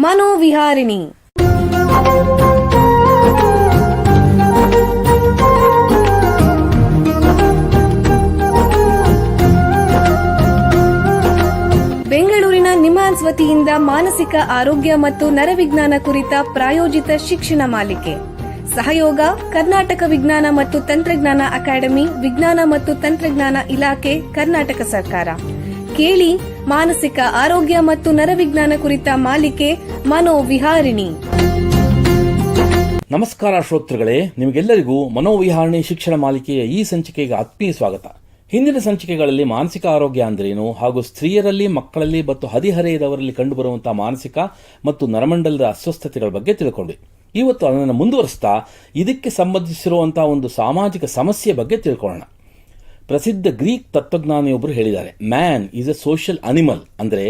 ಮನೋವಿಹಾರಿಣಿ. ಬೆಂಗಳೂರಿನ ನಿಮ್ಹಾನ್ಸ್ ವತಿಯಿಂದ ಮಾನಸಿಕ ಆರೋಗ್ಯ ಮತ್ತು ನರವಿಜ್ಞಾನ ಕುರಿತ ಪ್ರಾಯೋಜಿತ ಶಿಕ್ಷಣ ಮಾಲಿಕೆ. ಸಹಯೋಗ ಕರ್ನಾಟಕ ವಿಜ್ಞಾನ ಮತ್ತು ತಂತ್ರಜ್ಞಾನ ಅಕಾಡೆಮಿ, ವಿಜ್ಞಾನ ಮತ್ತು ತಂತ್ರಜ್ಞಾನ ಇಲಾಖೆ, ಕರ್ನಾಟಕ ಸರ್ಕಾರ. ಕೇಳಿ ಮಾನಸಿಕ ಆರೋಗ್ಯ ಮತ್ತು ನರವಿಜ್ಞಾನ ಕುರಿತ ಮಾಲಿಕೆ ಮನೋವಿಹಾರಿಣಿ. ನಮಸ್ಕಾರ ಶ್ರೋತೃಗಳೇ, ನಿಮಗೆಲ್ಲರಿಗೂ ಮನೋವಿಹಾರಿಣಿ ಶಿಕ್ಷಣ ಮಾಲಿಕೆಯ ಈ ಸಂಚಿಕೆಗೆ ಆತ್ಮೀಯ ಸ್ವಾಗತ. ಹಿಂದಿನ ಸಂಚಿಕೆಗಳಲ್ಲಿ ಮಾನಸಿಕ ಆರೋಗ್ಯ ಅಂದ್ರೇನು ಹಾಗೂ ಸ್ತ್ರೀಯರಲ್ಲಿ, ಮಕ್ಕಳಲ್ಲಿ ಮತ್ತು ಹದಿಹರೆಯದವರಲ್ಲಿ ಕಂಡುಬರುವಂತಹ ಮಾನಸಿಕ ಮತ್ತು ನರಮಂಡಲದ ಅಸ್ವಸ್ಥತೆಗಳ ಬಗ್ಗೆ ತಿಳ್ಕೊಂಡ್ವಿ. ಇವತ್ತು ಅದನ್ನು ಮುಂದುವರಿಸ್ತಾ ಇದಕ್ಕೆ ಸಂಬಂಧಿಸಿರುವಂತಹ ಒಂದು ಸಾಮಾಜಿಕ ಸಮಸ್ಯೆ ಬಗ್ಗೆ ತಿಳ್ಕೊಳ್ಳೋಣ. ಪ್ರಸಿದ್ಧ ಗ್ರೀಕ್ ತತ್ವಜ್ಞಾನಿಯೊಬ್ಬರು ಹೇಳಿದ್ದಾರೆ, man is A social animal, ಅಂದರೆ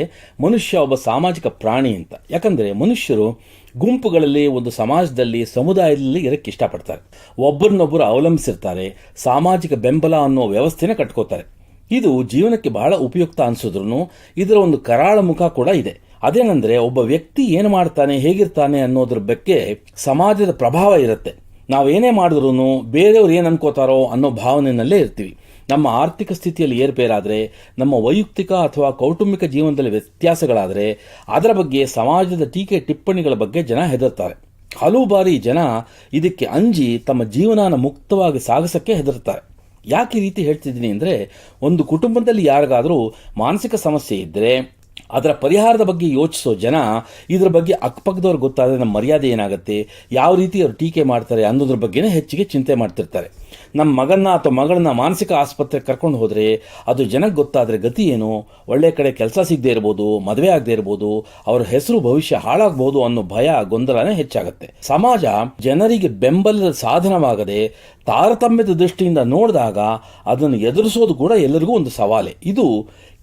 ಮನುಷ್ಯ ಒಬ್ಬ ಸಾಮಾಜಿಕ ಪ್ರಾಣಿ ಅಂತ. ಯಾಕಂದರೆ ಮನುಷ್ಯರು ಗುಂಪುಗಳಲ್ಲಿ, ಒಂದು ಸಮಾಜದಲ್ಲಿ, ಸಮುದಾಯದಲ್ಲಿ ಇರಕ್ಕೆ ಇಷ್ಟಪಡ್ತಾರೆ. ಒಬ್ಬರನ್ನೊಬ್ಬರು ಅವಲಂಬಿಸಿರ್ತಾರೆ. ಸಾಮಾಜಿಕ ಬೆಂಬಲ ಅನ್ನೋ ವ್ಯವಸ್ಥೆನ ಕಟ್ಕೋತಾರೆ. ಇದು ಜೀವನಕ್ಕೆ ಬಹಳ ಉಪಯುಕ್ತ ಅನಿಸಿದ್ರು ಇದರ ಒಂದು ಕರಾಳ ಮುಖ ಕೂಡ ಇದೆ. ಅದೇನೆಂದ್ರೆ, ಒಬ್ಬ ವ್ಯಕ್ತಿ ಏನು ಮಾಡ್ತಾನೆ, ಹೇಗಿರ್ತಾನೆ ಅನ್ನೋದ್ರ ಬಗ್ಗೆ ಸಮಾಜದ ಪ್ರಭಾವ ಇರುತ್ತೆ. ನಾವೇನೇ ಮಾಡಿದ್ರು ಬೇರೆಯವ್ರು ಏನು ಅನ್ಕೋತಾರೋ ಅನ್ನೋ ಭಾವನೆಯಲ್ಲೇ ಇರ್ತೀವಿ. ನಮ್ಮ ಆರ್ಥಿಕ ಸ್ಥಿತಿಯಲ್ಲಿ ಏರ್ಪೇರಾದರೆ, ನಮ್ಮ ವೈಯಕ್ತಿಕ ಅಥವಾ ಕೌಟುಂಬಿಕ ಜೀವನದಲ್ಲಿ ವ್ಯತ್ಯಾಸಗಳಾದರೆ ಅದರ ಬಗ್ಗೆ ಸಮಾಜದ ಟೀಕೆ ಟಿಪ್ಪಣಿಗಳ ಬಗ್ಗೆ ಜನ ಹೆದರ್ತಾರೆ. ಹಲವು ಬಾರಿ ಜನ ಇದಕ್ಕೆ ಅಂಜಿ ತಮ್ಮ ಜೀವನನ ಮುಕ್ತವಾಗಿ ಸಾಗಿಸಕ್ಕೆ ಹೆದರ್ತಾರೆ. ಯಾಕೆ ಈ ರೀತಿ ಹೇಳ್ತಿದ್ದೀನಿ ಅಂದರೆ, ಒಂದು ಕುಟುಂಬದಲ್ಲಿ ಯಾರಿಗಾದರೂ ಮಾನಸಿಕ ಸಮಸ್ಯೆ ಇದ್ದರೆ ಅದರ ಪರಿಹಾರದ ಬಗ್ಗೆ ಯೋಚಿಸೋ ಜನ ಇದರ ಬಗ್ಗೆ ಅಕ್ಕಪಕ್ಕದವ್ರು ಗೊತ್ತಾದರೆ ನಮ್ಮ ಮರ್ಯಾದೆ ಏನಾಗುತ್ತೆ, ಯಾವ ರೀತಿ ಅವರು ಟೀಕೆ ಮಾಡ್ತಾರೆ ಅನ್ನೋದ್ರ ಬಗ್ಗೆನೇ ಹೆಚ್ಚಿಗೆ ಚಿಂತೆ ಮಾಡ್ತಿರ್ತಾರೆ. ನಮ್ಮ ಮಗನ್ನ ಅಥವಾ ಮಗಳನ್ನ ಮಾನಸಿಕ ಆಸ್ಪತ್ರೆಗೆ ಕರ್ಕೊಂಡು ಹೋದರೆ ಅದು ಜನಕ್ಕೆ ಗೊತ್ತಾದರೆ ಗತಿ ಏನು, ಒಳ್ಳೆ ಕಡೆ ಕೆಲಸ ಸಿಗದೆ ಇರ್ಬೋದು, ಮದುವೆ ಆಗದೆ ಇರ್ಬೋದು, ಅವರ ಹೆಸರು ಭವಿಷ್ಯ ಹಾಳಾಗಬಹುದು ಅನ್ನೋ ಭಯ, ಗೊಂದಲನೇ ಹೆಚ್ಚಾಗುತ್ತೆ. ಸಮಾಜ ಜನರಿಗೆ ಬೆಂಬಲದ ಸಾಧನವಾಗದೆ ತಾರತಮ್ಯದ ದೃಷ್ಟಿಯಿಂದ ನೋಡಿದಾಗ ಅದನ್ನು ಎದುರಿಸೋದು ಕೂಡ ಎಲ್ಲರಿಗೂ ಒಂದು ಸವಾಲೆ. ಇದು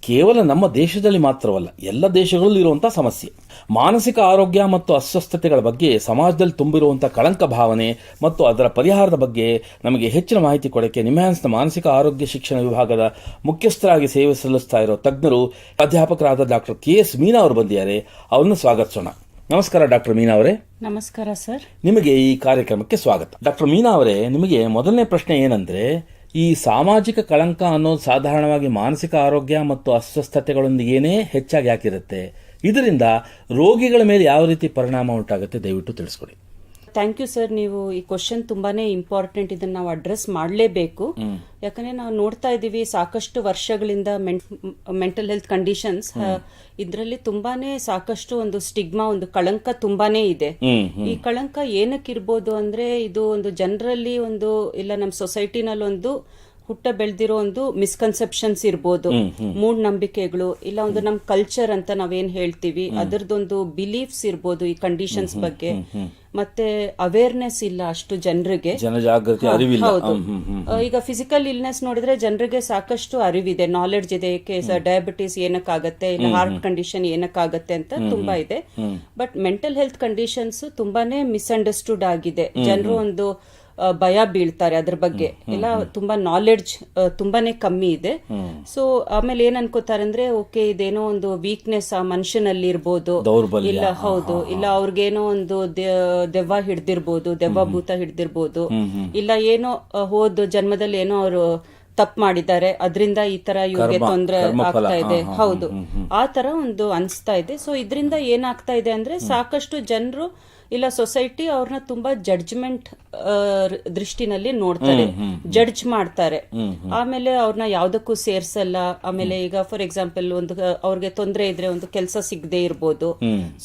ಕೇವಲ ನಮ್ಮ ದೇಶದಲ್ಲಿ ಮಾತ್ರವಲ್ಲ, ಎಲ್ಲ ದೇಶಗಳಲ್ಲೂ ಇರುವಂತಹ ಸಮಸ್ಯೆ. ಮಾನಸಿಕ ಆರೋಗ್ಯ ಮತ್ತು ಅಸ್ವಸ್ಥತೆಗಳ ಬಗ್ಗೆ ಸಮಾಜದಲ್ಲಿ ತುಂಬಿರುವಂತಹ ಕಳಂಕ ಭಾವನೆ ಮತ್ತು ಅದರ ಪರಿಹಾರದ ಬಗ್ಗೆ ನಮಗೆ ಹೆಚ್ಚಿನ ಮಾಹಿತಿ ಕೊಡಕ್ಕೆ ನಿಮ್ಹಾನ್ಸ್ನ ಮಾನಸಿಕ ಆರೋಗ್ಯ ಶಿಕ್ಷಣ ವಿಭಾಗದ ಮುಖ್ಯಸ್ಥರಾಗಿ ಸೇವೆ ಸಲ್ಲಿಸ್ತಾ ಇರೋ ತಜ್ಞರು, ಅಧ್ಯಾಪಕರಾದ ಡಾಕ್ಟರ್ KS ಮೀನಾ ಅವರು ಬಂದಿದ್ದಾರೆ. ಅವರನ್ನು ಸ್ವಾಗತಿಸೋಣ. ನಮಸ್ಕಾರ ಡಾಕ್ಟರ್ ಮೀನಾ ಅವರೇ. ನಮಸ್ಕಾರ ಸರ್. ನಿಮಗೆ ಈ ಕಾರ್ಯಕ್ರಮಕ್ಕೆ ಸ್ವಾಗತ. ಡಾಕ್ಟರ್ ಮೀನಾ ಅವರೇ, ನಿಮಗೆ ಮೊದಲನೇ ಪ್ರಶ್ನೆ ಏನಂದ್ರೆ, ಈ ಸಾಮಾಜಿಕ ಕಳಂಕ ಅನ್ನೋದು ಸಾಧಾರಣವಾಗಿ ಮಾನಸಿಕ ಆರೋಗ್ಯ ಮತ್ತು ಅಸ್ವಸ್ಥತೆಗಳೊಂದಿಗೇನೇ ಹೆಚ್ಚಾಗಿ ಯಾಕಿರುತ್ತೆ? ಇದರಿಂದ ರೋಗಿಗಳ ಮೇಲೆ ಯಾವ ರೀತಿ ಪರಿಣಾಮ ಉಂಟಾಗುತ್ತೆ, ದಯವಿಟ್ಟು ತಿಳಿಸ್ಕೊಡಿ. Thank you sir. ನೀವು ಈ ಕ್ವಶನ್ ತುಂಬಾನೇ ಇಂಪಾರ್ಟೆಂಟ್. ಇದನ್ನ ನಾವು ಅಡ್ರೆಸ್ ಮಾಡಲೇಬೇಕು. ಯಾಕಂದ್ರೆ ನಾವು ನೋಡ್ತಾ ಇದ್ದೀವಿ ಸಾಕಷ್ಟು ವರ್ಷಗಳಿಂದ ಮೆಂಟಲ್ ಹೆಲ್ತ್ ಕಂಡೀಷನ್ಸ್ ಇದರಲ್ಲಿ ತುಂಬಾನೇ ಸಾಕಷ್ಟು ಒಂದು ಸ್ಟಿಗ್ಮಾ, ಒಂದು ಕಳಂಕ ತುಂಬಾನೇ ಇದೆ. ಈ ಕಳಂಕ ಏನಕ್ಕಿರ್ಬೋದು ಅಂದ್ರೆ, ಇದು ಒಂದು ಜನರಲ್ಲಿ ಒಂದು, ಇಲ್ಲ ನಮ್ಮ ಸೊಸೈಟಿನಲ್ಲಿ ಒಂದು ಹುಟ್ಟ ಬೆಳೆದಿರೋ ಒಂದು ಮಿಸ್ಕನ್ಸೆಪ್ಷನ್ಸ್ ಇರ್ಬೋದು, ಮೂಢನಂಬಿಕೆಗಳು, ಇಲ್ಲ ಒಂದು ನಮ್ ಕಲ್ಚರ್ ಅಂತ ನಾವೇನ್ ಹೇಳ್ತೀವಿ ಅದರದೊಂದು ಬಿಲೀಫ್ಸ್ ಇರ್ಬೋದು ಈ ಕಂಡೀಷನ್ಸ್ ಬಗ್ಗೆ. ಮತ್ತೆ ಅವೇರ್ನೆಸ್ ಇಲ್ಲ ಅಷ್ಟು ಜನರಿಗೆ, ಹೌದು. ಈಗ ಫಿಸಿಕಲ್ ಇಲ್ನೆಸ್ ನೋಡಿದ್ರೆ ಜನರಿಗೆ ಸಾಕಷ್ಟು ಅರಿವಿದೆ, ನಾಲೆಡ್ಜ್ ಇದೆ. ಡಯಾಬಿಟಿಸ್ ಏನಕ್ಕಾಗತ್ತೆ, ಇಲ್ಲ ಹಾರ್ಟ್ ಕಂಡೀಷನ್ ಏನಕ್ಕಾಗತ್ತೆ ಅಂತ ತುಂಬಾ ಇದೆ. ಬಟ್ ಮೆಂಟಲ್ ಹೆಲ್ತ್ ಕಂಡೀಷನ್ಸ್ ತುಂಬಾನೇ ಮಿಸ್ಅಂಡರ್ಸ್ಟುಡ್ ಆಗಿದೆ. ಜನರು ಒಂದು ಭಯ ಬೀಳ್ತಾರೆ ಅದ್ರ ಬಗ್ಗೆ, ಎಲ್ಲ ತುಂಬಾ ನಾಲೆಡ್ಜ್ ತುಂಬಾನೇ ಕಮ್ಮಿ ಇದೆ. ಸೊ ಆಮೇಲೆ ಏನ್ ಅನ್ಕೋತಾರೆ ಅಂದ್ರೆ, ಓಕೆ ಇದೇನೋ ಒಂದು ವೀಕ್ನೆಸ್ ಆ ಮನುಷ್ಯನಲ್ಲಿ ಇರ್ಬೋದು, ಇಲ್ಲ ಹೌದು, ಇಲ್ಲ ಅವ್ರಿಗೇನೋ ಒಂದು ದೆವ್ವ ಹಿಡ್ದಿರ್ಬೋದು, ದೆವ್ವ ಭೂತ ಹಿಡ್ದಿರ್ಬೋದು, ಇಲ್ಲ ಏನೋ ಹೋದ ಜನ್ಮದಲ್ಲಿ ಏನೋ ಅವರು ತಪ್ಪು ಮಾಡಿದ್ದಾರೆ, ಅದರಿಂದ ಈ ತರ ಇವ್ರಿಗೆ ತೊಂದರೆ ಆಗ್ತಾ ಇದೆ, ಹೌದು, ಆ ತರ ಒಂದು ಅನ್ಸ್ತಾ ಇದೆ. ಸೊ ಇದರಿಂದ ಏನಾಗ್ತಾ ಇದೆ ಅಂದ್ರೆ, ಸಾಕಷ್ಟು ಜನರು ಇಲ್ಲ ಸೊಸೈಟಿ ಅವ್ರನ್ನ ತುಂಬಾ ಜಡ್ಜ್ಮೆಂಟ್ ದೃಷ್ಟಿನಲ್ಲಿ ನೋಡ್ತಾರೆ, ಜಡ್ಜ್ ಮಾಡ್ತಾರೆ. ಆಮೇಲೆ ಅವ್ರನ್ನ ಯಾವ್ದಕ್ಕೂ ಸೇರ್ಸಲ್ಲ. ಆಮೇಲೆ ಈಗ ಫಾರ್ ಎಕ್ಸಾಂಪಲ್ ಒಂದು ಅವ್ರಿಗೆ ತೊಂದರೆ ಇದ್ರೆ ಒಂದು ಕೆಲಸ ಸಿಗದೆ ಇರ್ಬೋದು.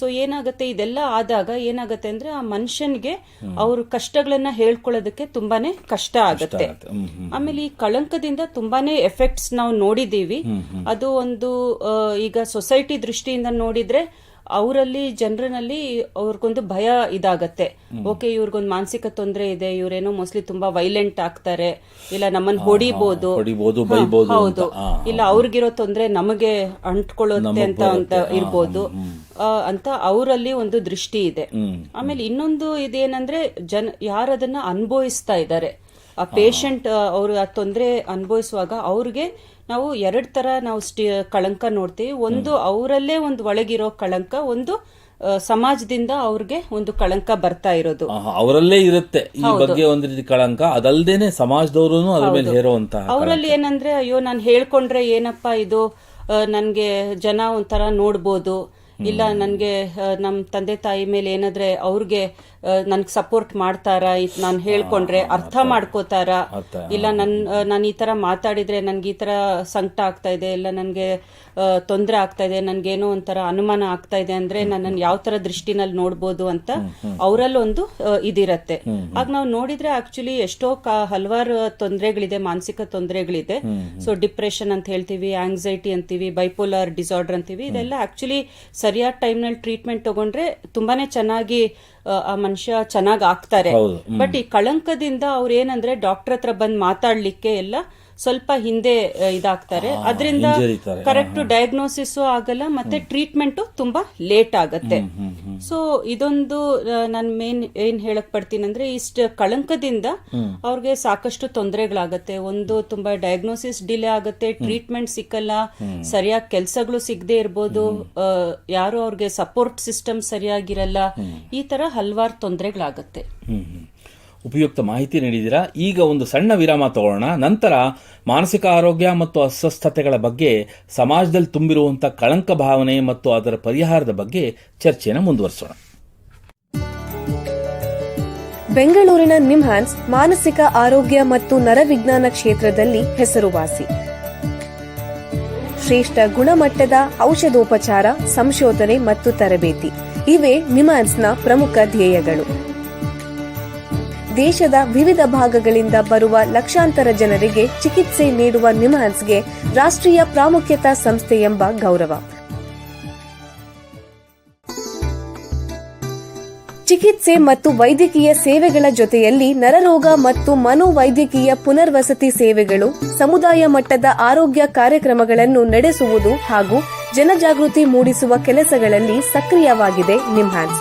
ಸೊ ಏನಾಗತ್ತೆ, ಇದೆಲ್ಲ ಆದಾಗ ಏನಾಗತ್ತೆ ಅಂದ್ರೆ, ಆ ಮನುಷ್ಯನ್ಗೆ ಅವ್ರ ಕಷ್ಟಗಳನ್ನ ಹೇಳ್ಕೊಳ್ಳೋದಕ್ಕೆ ತುಂಬಾನೇ ಕಷ್ಟ ಆಗತ್ತೆ. ಆಮೇಲೆ ಈ ಕಳಂಕದಿಂದ ತುಂಬಾನೇ ಎಫೆಕ್ಟ್ಸ್ ನಾವು ನೋಡಿದೀವಿ. ಅದು ಒಂದು ಈಗ ಸೊಸೈಟಿ ದೃಷ್ಟಿಯಿಂದ ನೋಡಿದ್ರೆ ಅವರಲ್ಲಿ ಜನರಲ್ಲಿ ಅವ್ರಿಗೊಂದು ಭಯ ಇದಾಗತ್ತೆ. ಓಕೆ, ಇವ್ರಿಗೊಂದು ಮಾನಸಿಕ ತೊಂದರೆ ಇದೆ, ಇವರೇನೋ ಮೋಸ್ಟ್ಲಿ ತುಂಬಾ ವೈಲೆಂಟ್ ಆಗ್ತಾರೆ, ಇಲ್ಲ ನಮ್ಮನ್ನ ಹೊಡಿಬಹುದು, ಹೌದು, ಇಲ್ಲ ಅವ್ರಿಗಿರೋ ತೊಂದರೆ ನಮಗೆ ಅಂಟ್ಕೊಳ್ಳುತ್ತೆ ಅಂತ ಇರ್ಬೋದು ಅಂತ ಅವರಲ್ಲಿ ಒಂದು ದೃಷ್ಟಿ ಇದೆ. ಆಮೇಲೆ ಇನ್ನೊಂದು ಇದೇನಂದ್ರೆ, ಯಾರದನ್ನ ಅನುಭವಿಸ್ತಾ ಇದ್ದಾರೆ, ಆ ಪೇಷಂಟ್ ಅವರು ಆ ತೊಂದರೆ ಅನುಭವಿಸುವಾಗ ಅವ್ರಿಗೆ ನಾವು ಎರಡ್ ತರ ನಾವು ಕಳಂಕ ನೋಡ್ತೀವಿ. ಒಂದು ಅವರಲ್ಲೇ ಒಂದು ಒಳಗಿರೋ ಕಳಂಕ, ಒಂದು ಸಮಾಜದಿಂದ ಅವ್ರಿಗೆ ಒಂದು ಕಳಂಕ ಬರ್ತಾ ಇರೋದು. ಅವರಲ್ಲೇ ಇರುತ್ತೆ ಈ ಬಗ್ಗೆ ಒಂದು ರೀತಿ ಕಳಂಕ, ಅದಲ್ದೇನೆ ಸಮಾಜದವರು ಅದ್ರ ಮೇಲೆ ಹೇರುವಂತಹ. ಅವರಲ್ಲಿ ಏನಂದ್ರೆ, ಅಯ್ಯೋ ನಾನು ಹೇಳ್ಕೊಂಡ್ರೆ ಏನಪ್ಪಾ ಇದು, ನನ್ಗೆ ಜನ ಒಂಥರ ನೋಡ್ಬೋದು, ಇಲ್ಲ ನನ್ಗೆ ನಮ್ ತಂದೆ ತಾಯಿ ಮೇಲೆ ಏನಾದ್ರೆ ಅವ್ರಿಗೆ ನನ್ಗೆ ಸಪೋರ್ಟ್ ಮಾಡ್ತಾರ, ನಾನು ಹೇಳ್ಕೊಂಡ್ರೆ ಅರ್ಥ ಮಾಡ್ಕೋತಾರ, ಇಲ್ಲ ನಾನು ಈ ತರ ಮಾತಾಡಿದ್ರೆ ನನ್ಗೆ ಈ ತರ ಸಂಕಟ ಆಗ್ತಾ ಇದೆ, ಇಲ್ಲ ನನ್ಗೆ ತೊಂದರೆ ಆಗ್ತಾ ಇದೆ, ನನ್ಗೇನೋ ಒಂಥರ ಅನುಮಾನ ಆಗ್ತಾ ಇದೆ ಅಂದ್ರೆ ನನ್ನನ್ನು ಯಾವ ತರ ದೃಷ್ಟಿನಲ್ಲಿ ನೋಡ್ಬೋದು ಅಂತ ಅವರಲ್ಲಿ ಒಂದು ಇದಿರತ್ತೆ. ಆಗ ನಾವು ನೋಡಿದ್ರೆ ಆಕ್ಚುಲಿ ಎಷ್ಟೋ ಹಲವಾರು ತೊಂದರೆಗಳಿದೆ, ಮಾನಸಿಕ ತೊಂದರೆಗಳಿದೆ. ಸೊ ಡಿಪ್ರೆಷನ್ ಅಂತ ಹೇಳ್ತೀವಿ, ಆಂಗ್ಸೈಟಿ ಅಂತೀವಿ, ಬೈಪೋಲಾರ್ ಡಿಸಾರ್ಡರ್ ಅಂತೀವಿ. ಇದೆಲ್ಲ ಆಕ್ಚುಲಿ ಸರಿಯಾದ ಟೈಮ್ನಲ್ಲಿ ಟ್ರೀಟ್ಮೆಂಟ್ ತಗೊಂಡ್ರೆ ತುಂಬಾನೇ ಚೆನ್ನಾಗಿ ಆ ಮನುಷ್ಯ ಚೆನ್ನಾಗ್ ಆಗ್ತಾರೆ. ಬಟ್ ಈ ಕಳಂಕದಿಂದ ಅವ್ರು ಏನಂದ್ರೆ ಡಾಕ್ಟರ್ ಹತ್ರ ಬಂದ್ ಮಾತಾಡ್ಲಿಕ್ಕೆ ಎಲ್ಲ ಸ್ವಲ್ಪ ಹಿಂದೆ ಇದಾಗ್ತಾರೆ. ಅದರಿಂದ ಕರೆಕ್ಟ್ ಡಯಾಗ್ನೋಸಿಸ್ ಆಗಲ್ಲ, ಮತ್ತೆ ಟ್ರೀಟ್ಮೆಂಟ್ ತುಂಬಾ ಲೇಟ್ ಆಗತ್ತೆ. ಸೊ ಇದೊಂದು ನಾನು ಏನ್ ಹೇಳಕ್ ಪಡ್ತೀನಿ ಅಂದ್ರೆ, ಇಷ್ಟ ಕಳಂಕದಿಂದ ಅವ್ರಿಗೆ ಸಾಕಷ್ಟು ತೊಂದರೆಗಳಾಗತ್ತೆ. ಒಂದು ತುಂಬಾ ಡಯಾಗ್ನೋಸಿಸ್ ಡಿಲೇ ಆಗತ್ತೆ, ಟ್ರೀಟ್ಮೆಂಟ್ ಸಿಕ್ಕಲ್ಲ, ಸರಿಯಾಗಿ ಕೆಲಸಗಳು ಸಿಗದೆ ಇರ್ಬೋದು, ಯಾರು ಅವ್ರಿಗೆ ಸಪೋರ್ಟ್ ಸಿಸ್ಟಮ್ ಸರಿಯಾಗಿರಲ್ಲ, ಈ ತರ ಹಲವಾರು ತೊಂದರೆಗಳಾಗತ್ತೆ. ಉಪಯುಕ್ತ ಮಾಹಿತಿ ನೀಡಿದ್ದೀರಾ. ಈಗ ಒಂದು ಸಣ್ಣ ವಿರಾಮ ತಗೊಳ್ಳೋಣ. ನಂತರ ಮಾನಸಿಕ ಆರೋಗ್ಯ ಮತ್ತು ಅಸ್ವಸ್ಥತೆಗಳ ಬಗ್ಗೆ, ಸಮಾಜದಲ್ಲಿ ತುಂಬಿರುವಂತಹ ಕಳಂಕ ಭಾವನೆ ಮತ್ತು ಅದರ ಪರಿಹಾರದ ಬಗ್ಗೆ ಚರ್ಚೆಯನ್ನು ಮುಂದುವರಿಸೋಣ. ಬೆಂಗಳೂರಿನ ನಿಮ್ಹಾನ್ಸ್ ಮಾನಸಿಕ ಆರೋಗ್ಯ ಮತ್ತು ನರವಿಜ್ಞಾನ ಕ್ಷೇತ್ರದಲ್ಲಿ ಹೆಸರುವಾಸಿ. ಶ್ರೇಷ್ಠ ಗುಣಮಟ್ಟದ ಔಷಧೋಪಚಾರ, ಸಂಶೋಧನೆ ಮತ್ತು ತರಬೇತಿ ಇವೇ ನಿಮ್ಹಾನ್ಸ್ನ ಪ್ರಮುಖ ಧ್ಯೇಯಗಳು. ದೇಶದ ವಿವಿಧ ಭಾಗಗಳಿಂದ ಬರುವ ಲಕ್ಷಾಂತರ ಜನರಿಗೆ ಚಿಕಿತ್ಸೆ ನೀಡುವ ನಿಮ್ಹಾನ್ಸ್ಗೆ ರಾಷ್ಟ್ರೀಯ ಪ್ರಾಮುಖ್ಯತಾ ಸಂಸ್ಥೆ ಎಂಬ ಗೌರವ. ಚಿಕಿತ್ಸೆ ಮತ್ತು ವೈದ್ಯಕೀಯ ಸೇವೆಗಳ ಜೊತೆಯಲ್ಲಿ ನರರೋಗ ಮತ್ತು ಮನೋವೈದ್ಯಕೀಯ ಪುನರ್ವಸತಿ ಸೇವೆಗಳು, ಸಮುದಾಯ ಮಟ್ಟದ ಆರೋಗ್ಯ ಕಾರ್ಯಕ್ರಮಗಳನ್ನು ನಡೆಸುವುದು ಹಾಗೂ ಜನಜಾಗೃತಿ ಮೂಡಿಸುವ ಕೆಲಸಗಳಲ್ಲಿ ಸಕ್ರಿಯವಾಗಿದೆ ನಿಮ್ಹಾನ್ಸ್.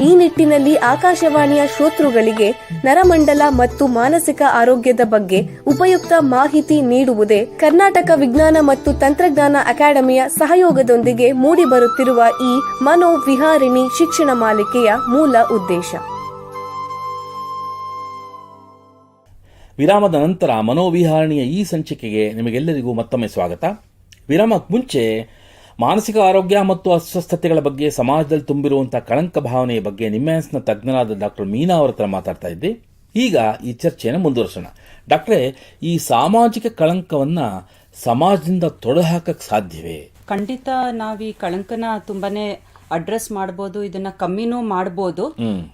ಈ ನಿಟ್ಟಿನಲ್ಲಿ ಆಕಾಶವಾಣಿಯ ಶ್ರೋತೃಗಳಿಗೆ ನರಮಂಡಲ ಮತ್ತು ಮಾನಸಿಕ ಆರೋಗ್ಯದ ಬಗ್ಗೆ ಉಪಯುಕ್ತ ಮಾಹಿತಿ ನೀಡುವುದೇ ಕರ್ನಾಟಕ ವಿಜ್ಞಾನ ಮತ್ತು ತಂತ್ರಜ್ಞಾನ ಅಕಾಡೆಮಿಯ ಸಹಯೋಗದೊಂದಿಗೆ ಮೂಡಿಬರುತ್ತಿರುವ ಈ ಮನೋವಿಹಾರಿಣಿ ಶಿಕ್ಷಣ ಮಾಲಿಕೆಯ ಮೂಲ ಉದ್ದೇಶ. ವಿರಾಮದ ನಂತರ ಮನೋವಿಹಾರಣಿಯ ಈ ಸಂಚಿಕೆಗೆ ನಿಮಗೆಲ್ಲರಿಗೂ ಮತ್ತೊಮ್ಮೆ ಸ್ವಾಗತ. ವಿರಾಮಕ್ಕೆ ಮುಂಚೆ ಮಾನಸಿಕ ಆರೋಗ್ಯ ಮತ್ತು ಅಸ್ವಸ್ಥತೆಗಳ ಬಗ್ಗೆ, ಸಮಾಜದಲ್ಲಿ ತುಂಬಿರುವಂತಹ ಕಳಂಕ ಭಾವನೆಯ ಬಗ್ಗೆ ನಿಮ್ಹಾನ್ಸ್ನ ತಜ್ಞರಾದ ಡಾಕ್ಟರ್ ಮೀನಾ ಅವರ ಹತ್ರ ಮಾತಾಡ್ತಾ ಇದ್ದೆ. ಈಗ ಈ ಚರ್ಚೆಯನ್ನು ಮುಂದುವರಿಸೋಣ. ಡಾಕ್ಟ್ರೇ, ಈ ಸಾಮಾಜಿಕ ಕಳಂಕವನ್ನ ಸಮಾಜದಿಂದ ತೊಡೆದುಹಾಕಕ್ಕೆ ಸಾಧ್ಯವೇ? ಖಂಡಿತ ನಾವು ಈ ಕಳಂಕನ ತುಂಬಾನೇ ಅಡ್ರೆಸ್ ಮಾಡಬಹುದು, ಇದನ್ನ ಕಮ್ಮಿನೂ ಮಾಡಬಹುದು.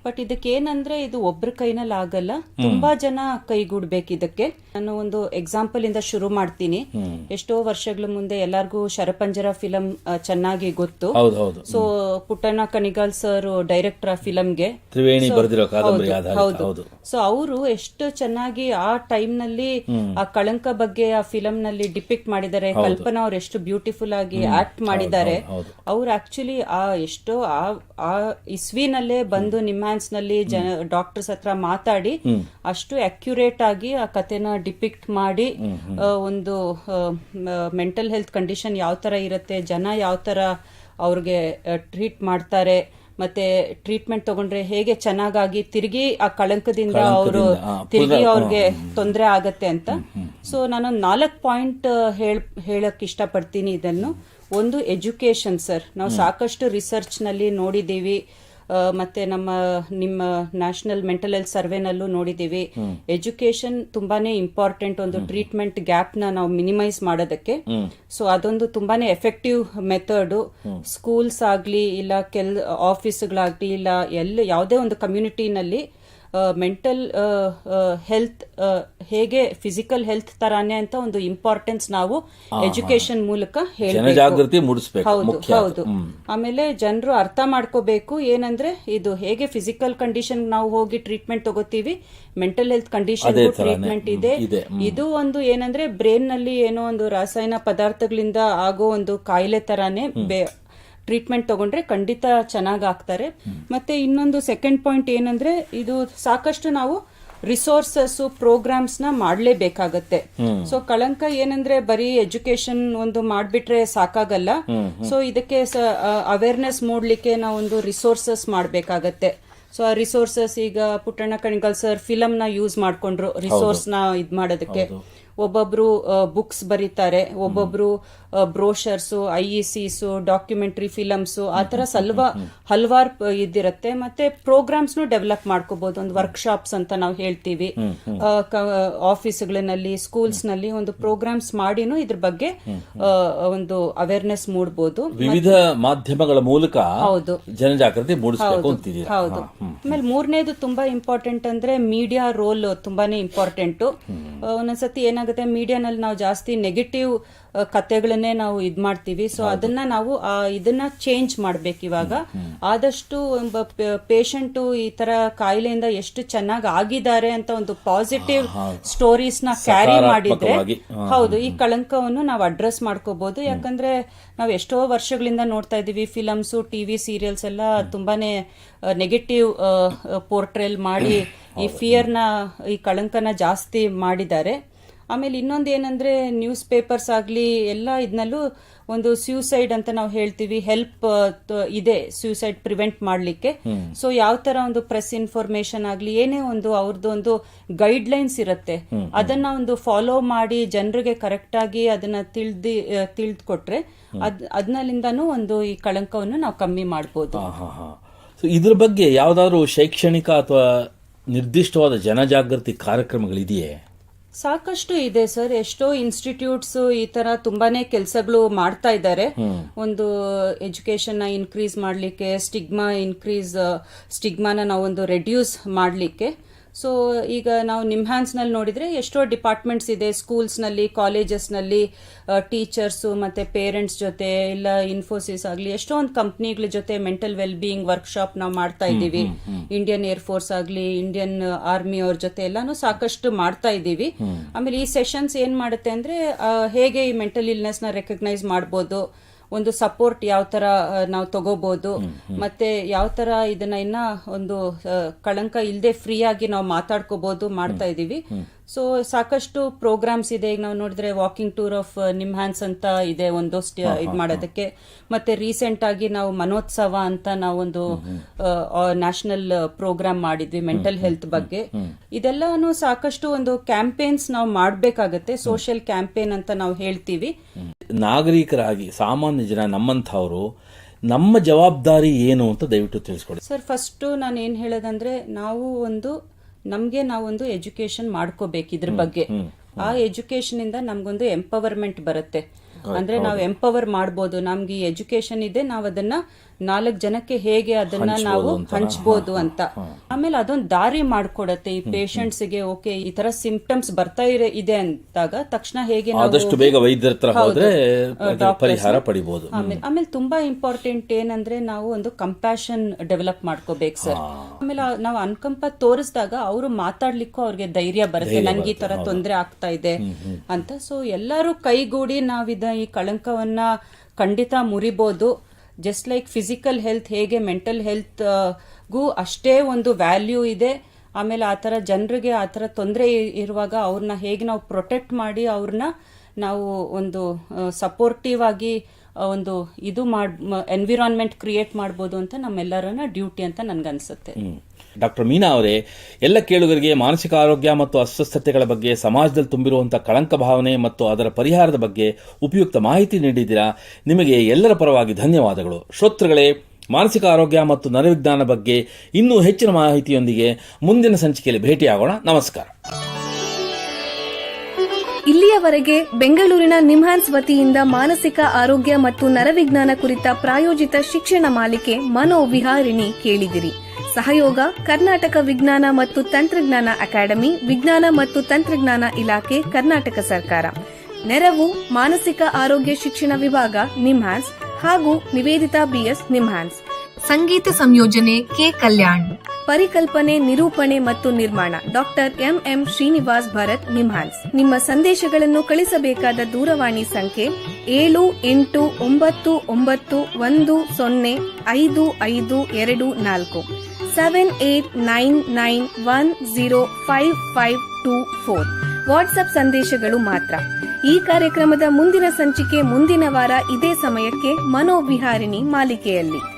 ಬಟ್ ಇದಕ್ಕೆ ಏನಂದ್ರೆ, ಇದು ಒಬ್ರ ಕೈನಲ್ಲಿ ಆಗಲ್ಲ, ತುಂಬಾ ಜನ ಕೈಗೂಡ್ಬೇಕು ಇದಕ್ಕೆ. ನಾನು ಒಂದು ಎಕ್ಸಾಂಪಲ್ ಇಂದ ಶುರು ಮಾಡ್ತೀನಿ. ಎಷ್ಟೋ ವರ್ಷಗಳ ಮುಂದೆ ಎಲ್ಲಾರ್ಗೂ ಶರಪಂಜರ ಫಿಲಂ ಚೆನ್ನಾಗಿ ಗೊತ್ತು. ಸೊ ಪುಟ್ಟಣ್ಣ ಕಣಿಗಾಲ್ ಸರ್ ಡೈರೆಕ್ಟರ್ ಆ ಫಿಲಂಗೆ. ಹೌದು. ಸೊ ಅವರು ಎಷ್ಟು ಚೆನ್ನಾಗಿ ಆ ಟೈಮ್ ನಲ್ಲಿ ಆ ಕಳಂಕ ಬಗ್ಗೆ ಆ ಫಿಲಂ ನಲ್ಲಿ ಡಿಪಿಕ್ಟ್ ಮಾಡಿದ್ದಾರೆ. ಕಲ್ಪನಾ ಅವ್ರು ಎಷ್ಟು ಬ್ಯೂಟಿಫುಲ್ ಆಗಿ ಆಕ್ಟ್ ಮಾಡಿದ್ದಾರೆ. ಅವ್ರು ಆಕ್ಚುಲಿ ಎಷ್ಟೋ ಆ ಇಸ್ವಿನಲ್ಲೇ ಬಂದು ನಿಮ್ಹಾನ್ಸ್ ನಲ್ಲಿ ಡಾಕ್ಟರ್ಸ್ ಹತ್ರ ಮಾತಾಡಿ ಅಷ್ಟು ಅಕ್ಯುರೇಟ್ ಆಗಿ ಆ ಕಥೆನ ಡಿಪಿಕ್ಟ್ ಮಾಡಿ, ಒಂದು ಮೆಂಟಲ್ ಹೆಲ್ತ್ ಕಂಡೀಷನ್ ಯಾವ ತರ ಇರುತ್ತೆ, ಜನ ಯಾವ ತರ ಅವ್ರಿಗೆ ಟ್ರೀಟ್ ಮಾಡ್ತಾರೆ, ಮತ್ತೆ ಟ್ರೀಟ್ಮೆಂಟ್ ತಗೊಂಡ್ರೆ ಹೇಗೆ ಚೆನ್ನಾಗಾಗಿ ತಿರುಗಿ ಆ ಕಳಂಕದಿಂದ ಅವರು ತಿರುಗಿ ಅವ್ರಿಗೆ ತೊಂದರೆ ಆಗತ್ತೆ ಅಂತ. ಸೊ ನಾನು 4 ಪಾಯಿಂಟ್ ಹೇಳಕ್ ಇಷ್ಟಪಡ್ತೀನಿ ಇದನ್ನು. ಒಂದು, ಎಜುಕೇಶನ್ ಸರ್. ನಾವು ಸಾಕಷ್ಟು ರಿಸರ್ಚ್ ನಲ್ಲಿ ನೋಡಿದೀವಿ, ಮತ್ತೆ ನಿಮ್ಮ ನ್ಯಾಷನಲ್ ಮೆಂಟಲ್ ಹೆಲ್ತ್ ಸರ್ವೆನಲ್ಲೂ ನೋಡಿದೀವಿ. ಎಜುಕೇಶನ್ ತುಂಬಾನೇ ಇಂಪಾರ್ಟೆಂಟ್, ಒಂದು ಟ್ರೀಟ್ಮೆಂಟ್ ಗ್ಯಾಪ್ ನ ನಾವು ಮಿನಿಮೈಸ್ ಮಾಡೋದಕ್ಕೆ. ಸೊ ಅದೊಂದು ತುಂಬಾನೇ ಎಫೆಕ್ಟಿವ್ ಮೆಥಡ್. ಸ್ಕೂಲ್ಸ್ ಆಗ್ಲಿ, ಇಲ್ಲ ಆಫೀಸ್ಗಳಾಗ್ಲಿ, ಇಲ್ಲ ಯಾವುದೇ ಒಂದು ಕಮ್ಯುನಿಟಿನಲ್ಲಿ ಮೆಂಟಲ್ ಹೆಲ್ತ್ ಹೇಗೆ ಫಿಸಿಕಲ್ ಹೆಲ್ತ್ ತರಾನೇ ಅಂತ ಒಂದು ಇಂಪಾರ್ಟೆನ್ಸ್ ನಾವು ಎಜುಕೇಶನ್ ಮೂಲಕ ಹೇಳಬೇಕು. ಹೌದು. ಆಮೇಲೆ ಜನರು ಅರ್ಥ ಮಾಡ್ಕೋಬೇಕು, ಏನಂದ್ರೆ ಇದು ಹೇಗೆ ಫಿಸಿಕಲ್ ಕಂಡೀಷನ್ ನಾವು ಹೋಗಿ ಟ್ರೀಟ್ಮೆಂಟ್ ತಗೋತೀವಿ, ಮೆಂಟಲ್ ಹೆಲ್ತ್ ಕಂಡೀಷನ್ ಟ್ರೀಟ್ಮೆಂಟ್ ಇದೆ. ಇದು ಒಂದು ಏನಂದ್ರೆ ಬ್ರೈನ್ ನಲ್ಲಿ ಏನೋ ಒಂದು ರಾಸಾಯನ ಪದಾರ್ಥಗಳಿಂದ ಆಗೋ ಒಂದು ಕಾಯಿಲೆ ತರಾನೇ ಟ್ರೀಟ್ಮೆಂಟ್ ತಗೊಂಡ್ರೆ ಖಂಡಿತ ಚೆನ್ನಾಗ್ ಆಗ್ತಾರೆ. ಮತ್ತೆ ಇನ್ನೊಂದು ಸೆಕೆಂಡ್ ಪಾಯಿಂಟ್ ಏನಂದ್ರೆ, ಇದು ಸಾಕಷ್ಟು ನಾವು ರಿಸೋರ್ಸಸ್ ಪ್ರೋಗ್ರಾಮ್ಸ್ ನ ಮಾಡ್ಲೇಬೇಕಾಗತ್ತೆ. ಸೊ ಕಳಂಕ ಏನಂದ್ರೆ ಬರೀ ಎಜುಕೇಶನ್ ಒಂದು ಮಾಡ್ಬಿಟ್ರೆ ಸಾಕಾಗಲ್ಲ. ಸೊ ಇದಕ್ಕೆ ಅವೇರ್ನೆಸ್ ಮೂಡ್ಲಿಕ್ಕೆ ನಾವು ಒಂದು ರಿಸೋರ್ಸಸ್ ಮಾಡ್ಬೇಕಾಗತ್ತೆ. ಸೊ ಆ ರಿಸೋರ್ಸಸ್ ಈಗ ಪುಟ್ಟಣ್ಣ ಕಣಿಗಾಲ್ ಸರ್ ಫಿಲಮ್ ನ ಯೂಸ್ ಮಾಡ್ಕೊಂಡ್ರು ರಿಸೋರ್ಸ್ ನ ಇದ್ ಮಾಡೋದಕ್ಕೆ. ಒಬ್ಬೊಬ್ರು ಬುಕ್ಸ್ ಬರೀತಾರೆ, ಒಬ್ಬೊಬ್ರು ಬ್ರೋಷರ್ಸ್, IECs, ಡಾಕ್ಯುಮೆಂಟ್ರಿ ಫಿಲಮ್ಸ್, ಆ ತರ ಹಲವಾರು ಇದಿರುತ್ತೆ. ಮತ್ತೆ ಪ್ರೋಗ್ರಾಮ್ಸ್ ಡೆವಲಪ್ ಮಾಡ್ಕೋಬಹುದು. ಒಂದು ವರ್ಕ್ಶಾಪ್ಸ್ ಅಂತ ನಾವು ಹೇಳ್ತೀವಿ, ಆಫೀಸ್ಗಳಲ್ಲಿ, ಸ್ಕೂಲ್ಸ್ ನಲ್ಲಿ ಒಂದು ಪ್ರೋಗ್ರಾಮ್ಸ್ ಮಾಡಿನೂ ಇದ್ರ ಬಗ್ಗೆ ಒಂದು ಅವೇರ್ನೆಸ್ ಮೂಡಬಹುದು. ವಿವಿಧ ಮಾಧ್ಯಮಗಳ ಮೂಲಕ ಹೌದು ಜನಜಾಗೃತಿ ಮೂಡಿಸಬೇಕು ಅಂತಿದ್ದೀರಾ? ಹೌದು. ಆಮೇಲೆ ಮೂರನೇದು ತುಂಬಾ ಇಂಪಾರ್ಟೆಂಟ್ ಅಂದ್ರೆ ಮೀಡಿಯಾ ರೋಲ್ ತುಂಬಾನೇ ಇಂಪಾರ್ಟೆಂಟ್. ಒಂದೊಂದ್ಸತಿ ಏನಾಗುತ್ತೆ, ಮೀಡಿಯಾನಲ್ಲಿ ನಾವು ಜಾಸ್ತಿ ನೆಗೆಟಿವ್ ಕಥೆಗಳನ್ನೇ ನಾವು ಇದ್ ಮಾಡ್ತೀವಿ. ಸೊ ಅದನ್ನ ನಾವು ಇದನ್ನ ಚೇಂಜ್ ಮಾಡ್ಬೇಕು. ಇವಾಗ ಆದಷ್ಟು ಪೇಷಂಟ್ ಈ ತರ ಕಾಯಿಲೆಯಿಂದ ಎಷ್ಟು ಚೆನ್ನಾಗಿ ಆಗಿದ್ದಾರೆ ಅಂತ ಒಂದು ಪಾಸಿಟಿವ್ ಸ್ಟೋರೀಸ್ ನ ಕ್ಯಾರಿ ಮಾಡಿದ್ರೆ ಹೌದು ಈ ಕಳಂಕವನ್ನು ನಾವು ಅಡ್ರೆಸ್ ಮಾಡ್ಕೋಬಹುದು. ಯಾಕಂದ್ರೆ ನಾವು ಎಷ್ಟೋ ವರ್ಷಗಳಿಂದ ನೋಡ್ತಾ ಇದೀವಿ, ಫಿಲಮ್ಸ್, ಟಿವಿ ಸೀರಿಯಲ್ಸ್ ಎಲ್ಲ ತುಂಬಾನೇ ನೆಗೆಟಿವ್ ಪೋರ್ಟ್ರೇಲ್ ಮಾಡಿ ಈ ಫಿಯರ್ನ, ಈ ಕಳಂಕನ ಜಾಸ್ತಿ ಮಾಡಿದ್ದಾರೆ. ಆಮೇಲೆ ಇನ್ನೊಂದು ಏನಂದ್ರೆ ನ್ಯೂಸ್ ಪೇಪರ್ಸ್ ಆಗ್ಲಿ ಎಲ್ಲ ಇದನ್ನಲ್ಲೂ ಒಂದು ಸ್ಯೂಸೈಡ್ ಅಂತ ನಾವು ಹೇಳ್ತೀವಿ, ಹೆಲ್ಪ್ ಇದೆ ಸ್ಯೂಸೈಡ್ ಪ್ರಿವೆಂಟ್ ಮಾಡ್ಲಿಕ್ಕೆ. ಸೊ ಯಾವ ತರ ಒಂದು ಪ್ರೆಸ್ ಇನ್ಫಾರ್ಮೇಶನ್ ಆಗ್ಲಿ, ಏನೇ ಒಂದು ಅವ್ರದ್ದು ಒಂದು ಗೈಡ್ ಲೈನ್ಸ್ ಇರುತ್ತೆ, ಅದನ್ನ ಒಂದು ಫಾಲೋ ಮಾಡಿ ಜನರಿಗೆ ಕರೆಕ್ಟ್ ಆಗಿ ಅದನ್ನ ತಿಳಿದುಕೊಟ್ರೆ ಅದನ್ನಲ್ಲಿಂದಾನು ಒಂದು ಈ ಕಳಂಕವನ್ನು ನಾವು ಕಮ್ಮಿ ಮಾಡಬಹುದು. ಇದ್ರ ಬಗ್ಗೆ ಯಾವ್ದಾದ್ರು ಶೈಕ್ಷಣಿಕ ಅಥವಾ ನಿರ್ದಿಷ್ಟವಾದ ಜನಜಾಗೃತಿ ಕಾರ್ಯಕ್ರಮಗಳಿದೆಯೇ? ಸಾಕಷ್ಟು ಇದೆ ಸರ್. ಎಷ್ಟೋ ಇನ್ಸ್ಟಿಟ್ಯೂಟ್ಸ್ ಈ ತರ ತುಂಬಾನೇ ಕೆಲಸಗಳು ಮಾಡ್ತಾ ಇದ್ದಾರೆ. ಒಂದು ಎಜುಕೇಶನ್ ನ ಇನ್ಕ್ರೀಸ್ ಮಾಡ್ಲಿಕ್ಕೆ, ಸ್ಟಿಗ್ಮಾನ ನಾವು ಒಂದು ರೆಡ್ಯೂಸ್ ಮಾಡ್ಲಿಕ್ಕೆ. ಸೊ ಈಗ ನಾವು ನಿಮ್ಹಾನ್ಸ್ ನಲ್ಲಿ ನೋಡಿದ್ರೆ ಎಷ್ಟೋ ಡಿಪಾರ್ಟ್ಮೆಂಟ್ಸ್ ಇದೆ, ಸ್ಕೂಲ್ಸ್ ನಲ್ಲಿ, ಕಾಲೇಜಸ್ ನಲ್ಲಿ, ಟೀಚರ್ಸ್ ಮತ್ತೆ ಪೇರೆಂಟ್ಸ್ ಜೊತೆ, ಇಲ್ಲ ಇನ್ಫೋಸಿಸ್ ಆಗ್ಲಿ ಎಷ್ಟೊಂದು ಕಂಪ್ನಿಗಳ ಜೊತೆ ಮೆಂಟಲ್ ವೆಲ್ ಬೀಯಿಂಗ್ ವರ್ಕ್ಶಾಪ್ ನಾವು ಮಾಡ್ತಾ ಇದ್ದೀವಿ. ಇಂಡಿಯನ್ ಏರ್ ಫೋರ್ಸ್ ಆಗ್ಲಿ, ಇಂಡಿಯನ್ ಆರ್ಮಿ ಅವ್ರ ಜೊತೆ ಎಲ್ಲಾನು ಸಾಕಷ್ಟು ಮಾಡ್ತಾ ಇದ್ದೀವಿ. ಆಮೇಲೆ ಈ ಸೆಷನ್ಸ್ ಏನ್ ಮಾಡುತ್ತೆ ಅಂದ್ರೆ ಹೇಗೆ ಈ ಮೆಂಟಲ್ ಇಲ್ನೆಸ್ ನ ರೆಕಗ್ನೈಸ್ ಮಾಡಬಹುದು, ಒಂದು ಸಪೋರ್ಟ್ ಯಾವ ತರ ನಾವು ತಗೋಬಹುದು, ಮತ್ತೆ ಯಾವ ತರ ಇದನ್ನ ಇನ್ನ ಒಂದು ಕಳಂಕ ಇಲ್ಲದೆ ಫ್ರೀ ಆಗಿ ನಾವು ಮಾತಾಡ್ಕೋಬಹುದು ಮಾಡ್ತಾ ಇದೀವಿ. ಸೊ ಸಾಕಷ್ಟು ಪ್ರೋಗ್ರಾಮ್ಸ್ ಇದೆ. ಈಗ ನಾವು ನೋಡಿದ್ರೆ ವಾಕಿಂಗ್ ಟೂರ್ ಆಫ್ ನಿಮ್ಹಾನ್ಸ್ ಅಂತ ಇದೆ ಒಂದು ಇದ್ ಮಾಡೋದಕ್ಕೆ. ಮತ್ತೆ ರೀಸೆಂಟ್ ಆಗಿ ನಾವು ಮನೋತ್ಸವ ಅಂತ ನಾವೊಂದು ನ್ಯಾಷನಲ್ ಪ್ರೋಗ್ರಾಮ್ ಮಾಡಿದ್ವಿ ಮೆಂಟಲ್ ಹೆಲ್ತ್ ಬಗ್ಗೆ. ಇದೆಲ್ಲಾನು ಸಾಕಷ್ಟು ಒಂದು ಕ್ಯಾಂಪೇನ್ಸ್ ನಾವು ಮಾಡ್ಬೇಕಾಗತ್ತೆ, ಸೋಷಿಯಲ್ ಕ್ಯಾಂಪೇನ್ ಅಂತ ನಾವು ಹೇಳ್ತೀವಿ. ನಾಗರಿಕರಾಗಿ ಸಾಮಾನ್ಯ ಜನ ನಮ್ಮಂಥವ್ರು ನಮ್ಮ ಜವಾಬ್ದಾರಿ ಏನು ಅಂತ ದಯವಿಟ್ಟು ತಿಳಿಸ್ಕೊಡಿ ಸರ್. ಫಸ್ಟ್ ನಾನು ಏನ್ ಹೇಳೋದಂದ್ರೆ, ನಮ್ಗೆ ನಾವೊಂದು ಎಜುಕೇಶನ್ ಮಾಡ್ಕೋಬೇಕು ಇದ್ರ ಬಗ್ಗೆ. ಆ ಎಜುಕೇಶನ್ ಇಂದ ನಮ್ಗೊಂದು ಎಂಪವರ್ಮೆಂಟ್ ಬರುತ್ತೆ. ಅಂದ್ರೆ ನಾವು ಎಂಪವರ್ ಮಾಡ್ಬೋದು. ನಮ್ಗೆ ಈ ಎಜುಕೇಶನ್ ಇದೆ, ನಾವು ಅದನ್ನ 4 ಜನಕ್ಕೆ ಹೇಗೆ ಅದನ್ನ ನಾವು ಹಂಚ್ಬೋದು ಅಂತ. ಆಮೇಲೆ ಅದೊಂದು ದಾರಿ ಮಾಡ್ಕೊಡತ್ತೆ ಈ ಪೇಷಂಟ್ಸ್ ಗೆ. ಓಕೆ, ಈ ತರ ಸಿಂಪ್ಟಮ್ಸ್ ಬರ್ತಾ ಇದೆ ಅಂತಾಗ ತಕ್ಷಣ ಹೇಗೆ ಆದಷ್ಟು ಬೇಗ ವೈದ್ಯರ ಹತ್ರ ಹೋದ್ರೆ ಪರಿಹಾರ ಪಡಿಬಹುದು. ಆಮೇಲೆ ತುಂಬಾ ಇಂಪಾರ್ಟೆಂಟ್ ಏನಂದ್ರೆ ನಾವು ಒಂದು ಕಂಪ್ಯಾಷನ್ ಡೆವಲಪ್ ಮಾಡ್ಕೋಬೇಕು ಸರ್. ಆಮೇಲೆ ನಾವು ಅನುಕಂಪ ತೋರಿಸಿದಾಗ ಅವರು ಮಾತಾಡ್ಲಿಕ್ಕೂ ಅವ್ರಿಗೆ ಧೈರ್ಯ ಬರುತ್ತೆ, ನನ್ಗೆ ಈ ತರ ತೊಂದರೆ ಆಗ್ತಾ ಇದೆ ಅಂತ. ಸೊ ಎಲ್ಲರೂ ಕೈಗೂಡಿ ಈ ಕಳಂಕವನ್ನ ಖಂಡಿತ ಮುರಿಬಹುದು. ಜಸ್ಟ್ ಲೈಕ್ ಫಿಸಿಕಲ್ ಹೆಲ್ತ್ ಹೇಗೆ ಮೆಂಟಲ್ ಹೆಲ್ತ್ ಗೂ ಅಷ್ಟೇ ಒಂದು ವ್ಯಾಲ್ಯೂ ಇದೆ. ಆಮೇಲೆ ಆತರ ಜನರಿಗೆ ಆತರ ತೊಂದರೆ ಇರುವಾಗ ಅವ್ರನ್ನ ಹೇಗೆ ನಾವು ಪ್ರೊಟೆಕ್ಟ್ ಮಾಡಿ ಅವ್ರನ್ನ ನಾವು ಒಂದು ಸಪೋರ್ಟಿವ್ ಆಗಿ ಒಂದು ಎನ್ವಿರಾನ್ಮೆಂಟ್ ಕ್ರಿಯೇಟ್ ಮಾಡಬಹುದು ಅಂತ ನಮ್ಮೆಲ್ಲರನ್ನ ಡ್ಯೂಟಿ ಅಂತ ನನ್ಗನ್ಸುತ್ತೆ. ಡಾಕ್ಟರ್ ಮೀನಾ ಅವರೇ, ಎಲ್ಲ ಕೇಳುಗರಿಗೆ ಮಾನಸಿಕ ಆರೋಗ್ಯ ಮತ್ತು ಅಸ್ವಸ್ಥತೆಗಳ ಬಗ್ಗೆ, ಸಮಾಜದಲ್ಲಿ ತುಂಬಿರುವಂತಹ ಕಳಂಕ ಭಾವನೆ ಮತ್ತು ಅದರ ಪರಿಹಾರದ ಬಗ್ಗೆ ಉಪಯುಕ್ತ ಮಾಹಿತಿ ನೀಡಿದ್ದೀರಾ. ನಿಮಗೆ ಎಲ್ಲರ ಪರವಾಗಿ ಧನ್ಯವಾದಗಳು. ಶ್ರೋತೃಗಳೇ, ಮಾನಸಿಕ ಆರೋಗ್ಯ ಮತ್ತು ನರವಿಜ್ಞಾನ ಬಗ್ಗೆ ಇನ್ನೂ ಹೆಚ್ಚಿನ ಮಾಹಿತಿಯೊಂದಿಗೆ ಮುಂದಿನ ಸಂಚಿಕೆಯಲ್ಲಿ ಭೇಟಿಯಾಗೋಣ. ನಮಸ್ಕಾರ. ಇಲ್ಲಿಯವರೆಗೆ ಬೆಂಗಳೂರಿನ ನಿಮ್ಹಾನ್ಸ್ ವತಿಯಿಂದ ಮಾನಸಿಕ ಆರೋಗ್ಯ ಮತ್ತು ನರವಿಜ್ಞಾನ ಕುರಿತ ಪ್ರಾಯೋಜಿತ ಶಿಕ್ಷಣ ಮಾಲಿಕೆ ಮನೋವಿಹಾರಿಣಿ ಕೇಳಿದಿರಿ. ಸಹಯೋಗ ಕರ್ನಾಟಕ ವಿಜ್ಞಾನ ಮತ್ತು ತಂತ್ರಜ್ಞಾನ ಅಕಾಡೆಮಿ, ವಿಜ್ಞಾನ ಮತ್ತು ತಂತ್ರಜ್ಞಾನ ಇಲಾಖೆ, ಕರ್ನಾಟಕ ಸರ್ಕಾರ. ನೆರವು ಮಾನಸಿಕ ಆರೋಗ್ಯ ಶಿಕ್ಷಣ ವಿಭಾಗ, ನಿಮ್ಹಾನ್ಸ್ ಹಾಗೂ ನಿವೇದಿತಾ BS, ನಿಮ್ಹಾನ್ಸ್. ಸಂಗೀತ ಸಂಯೋಜನೆ ಕೆ. ಕಲ್ಯಾಣ್. ಪರಿಕಲ್ಪನೆ, ನಿರೂಪಣೆ ಮತ್ತು ನಿರ್ಮಾಣ ಡಾಕ್ಟರ್ MM ಶ್ರೀನಿವಾಸ್ ಭರತ್, ನಿಮ್ಹಾನ್ಸ್. ನಿಮ್ಮ ಸಂದೇಶಗಳನ್ನು ಕಳಿಸಬೇಕಾದ ದೂರವಾಣಿ ಸಂಖ್ಯೆ 7899105524. 7899105524. ವಾಟ್ಸ್ಆಪ್ ಸಂದೇಶಗಳು ಮಾತ್ರ. ಈ ಕಾರ್ಯಕ್ರಮದ ಮುಂದಿನ ಸಂಚಿಕೆ ಮುಂದಿನ ವಾರ ಇದೇ ಸಮಯಕ್ಕೆ ಮನೋವಿಹಾರಿಣಿ ಮಾಲಿಕೆಯಲ್ಲಿ.